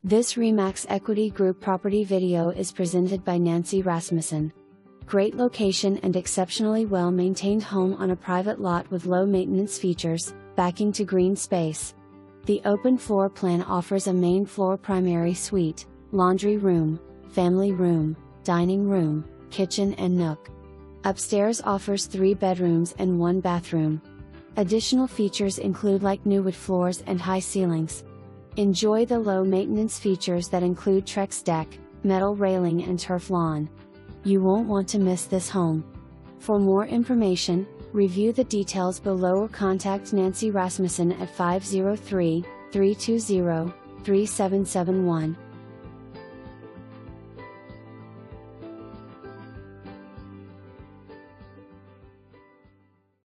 This RE/MAX Equity Group property video is presented by Nancy Rasmussen. Great location and exceptionally well-maintained home on a private lot with low maintenance features, backing to green space. The open floor plan offers a main floor primary suite, laundry room, family room, dining room, kitchen and nook. Upstairs offers 3 bedrooms and 1 bathroom. Additional features include like new wood floors and high ceilings. Enjoy the low maintenance features that include trex deck, metal railing and turf lawn. You won't want to miss this home. For more information, review the details below or contact Nancy Rasmussen at 503-320-3771.